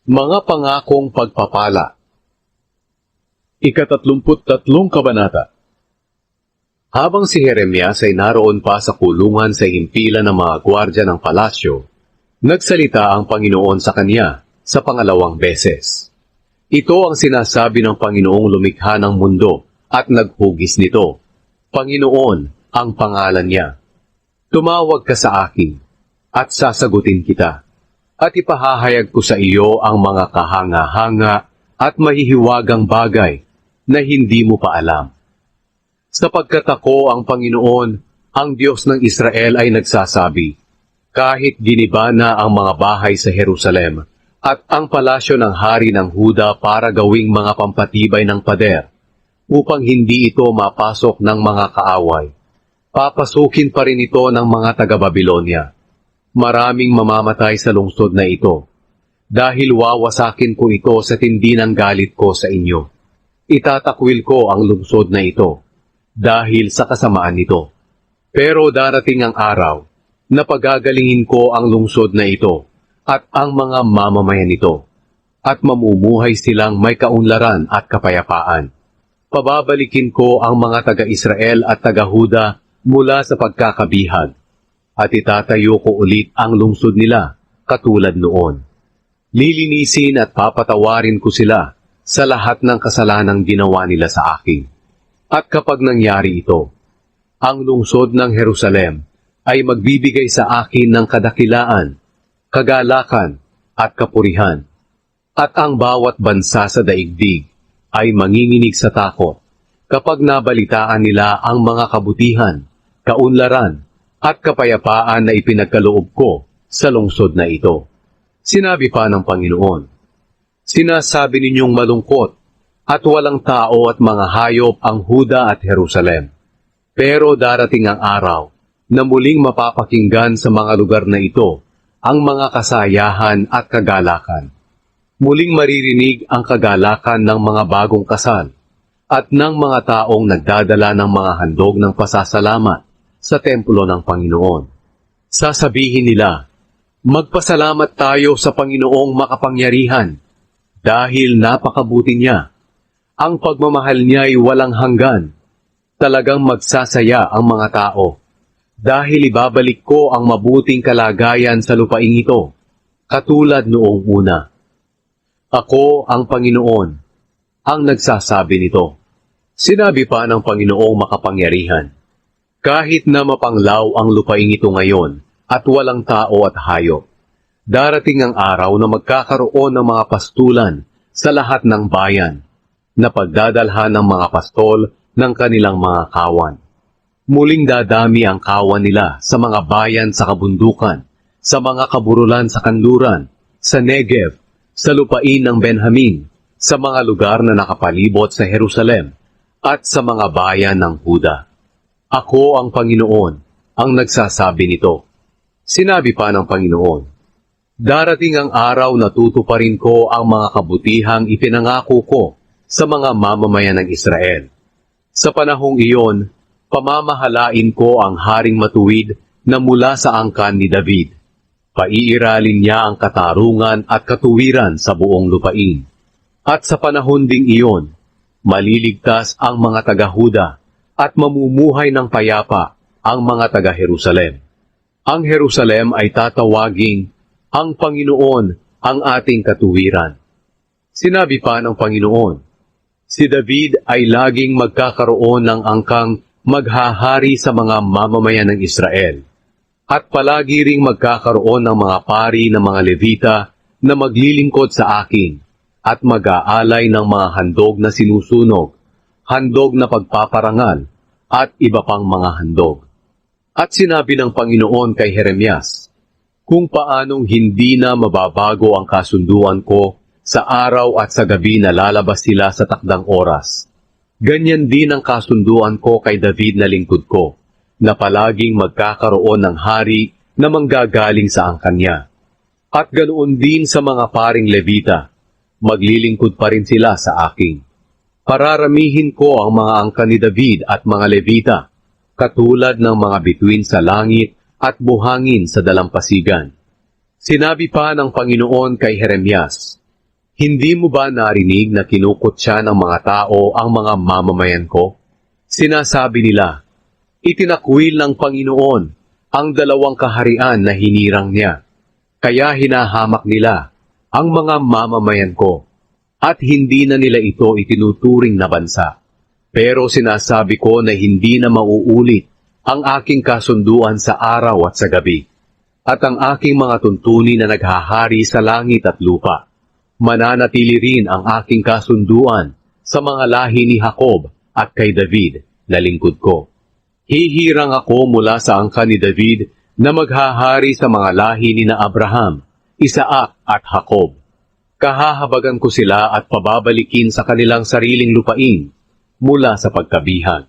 Mga pangakong pagpapala. Ika-33 kabanata. Habang si Jeremias ay naroon pa sa kulungan sa himpilan ng mga gwardya ng palasyo, nagsalita ang Panginoon sa kanya sa pangalawang beses. Ito ang sinasabi ng Panginoong lumikha ng mundo at naghugis nito. Panginoon ang pangalan niya. Tumawag ka sa akin at sasagutin kita. At ipahahayag ko sa iyo ang mga kahanga-hanga at mahihiwagang bagay na hindi mo pa alam. Sapagkat ako ang Panginoon, ang Diyos ng Israel ay nagsasabi, kahit giniba na ang mga bahay sa Jerusalem at ang palasyo ng hari ng Huda para gawing mga pampatibay ng pader, upang hindi ito mapasok ng mga kaaway, papasukin pa rin ito ng mga taga-Babilonia. Maraming mamamatay sa lungsod na ito, dahil wawasakin ko ito sa tindi ng galit ko sa inyo. Itatakwil ko ang lungsod na ito, dahil sa kasamaan nito. Pero darating ang araw, na pagagalingin ko ang lungsod na ito, at ang mga mamamayan nito, at mamumuhay silang may kaunlaran at kapayapaan. Pababalikin ko ang mga taga-Israel at taga-Huda mula sa pagkakabihag, at itatayo ko ulit ang lungsod nila, katulad noon. Lilinisin at papatawarin ko sila sa lahat ng kasalanang ginawa nila sa akin. At kapag nangyari ito, ang lungsod ng Jerusalem ay magbibigay sa akin ng kadakilaan, kagalakan at kapurihan. At ang bawat bansa sa daigdig ay manginginig sa takot kapag nabalitaan nila ang mga kabutihan, kaunlaran, at kapayapaan na ipinagkaloob ko sa lungsod na ito. Sinabi pa ng Panginoon, sinasabi ninyong malungkot at walang tao at mga hayop ang Huda at Jerusalem. Pero darating ang araw na muling mapapakinggan sa mga lugar na ito ang mga kasayahan at kagalakan. Muling maririnig ang kagalakan ng mga bagong kasal at ng mga taong nagdadala ng mga handog ng pasasalamat sa templo ng Panginoon. Sasabihin nila, magpasalamat tayo sa Panginoong makapangyarihan dahil napakabuti niya. Ang pagmamahal niya ay walang hanggan. Talagang magsasaya ang mga tao dahil ibabalik ko ang mabuting kalagayan sa lupaing ito, katulad noong una. Ako ang Panginoon, ang nagsasabi nito. Sinabi pa ng Panginoong makapangyarihan, kahit na mapanglaw ang lupaing ito ngayon at walang tao at hayop, darating ang araw na magkakaroon ng mga pastulan sa lahat ng bayan, na pagdadalhan ng mga pastol ng kanilang mga kawan. Muling dadami ang kawan nila sa mga bayan sa kabundukan, sa mga kaburulan sa kanluran, sa Negev, sa lupain ng Benjamin, sa mga lugar na nakapalibot sa Jerusalem, at sa mga bayan ng Huda. Ako ang Panginoon, ang nagsasabi nito. Sinabi pa ng Panginoon, darating ang araw na tutuparin ko ang mga kabutihang ipinangako ko sa mga mamamayan ng Israel. Sa panahong iyon, pamamahalain ko ang haring matuwid na mula sa angkan ni David. Paiiralin niya ang katarungan at katuwiran sa buong lupain. At sa panahon ding iyon, maliligtas ang mga taga-Huda at mamumuhay ng payapa ang mga taga-Jerusalem. Ang Jerusalem ay tatawaging ang Panginoon ang ating katuwiran. Sinabi pa ng Panginoon, si David ay laging magkakaroon ng angkang maghahari sa mga mamamayan ng Israel. At palagi ring magkakaroon ng mga pari ng mga Levita na maglilingkod sa akin at mag-aalay ng mga handog na sinusunog, handog na pagpaparangal, at iba pang mga handog. At sinabi ng Panginoon kay Jeremias, kung paanong hindi na mababago ang kasunduan ko sa araw at sa gabi na lalabas sila sa takdang oras. Ganyan din ang kasunduan ko kay David na lingkod ko, na palaging magkakaroon ng hari na manggagaling sa angkan niya. At ganoon din sa mga paring Levita, maglilingkod pa rin sila sa akin. Pararamihin ko ang mga angkan ni David at mga Levita, katulad ng mga bituin sa langit at buhangin sa dalampasigan. Sinabi pa ng Panginoon kay Jeremias, Hindi mo ba narinig na kinukutya ng mga tao ang mga mamamayan ko? Sinasabi nila, itinakwil ng Panginoon ang dalawang kaharian na hinirang niya. Kaya hinahamak nila ang mga mamamayan ko at hindi na nila ito itinuturing na bansa. Pero sinasabi ko na hindi na mauulit ang aking kasunduan sa araw at sa gabi at ang aking mga tuntunin na naghahari sa langit at lupa. Mananatili rin ang aking kasunduan sa mga lahi ni Jacob at kay David na lingkod ko. Hihirang ako mula sa angkan ni David na maghahari sa mga lahi ni na Abraham, Isaac at Jacob. Kahahabagan ko sila at pababalikin sa kanilang sariling lupain mula sa pagkabihag.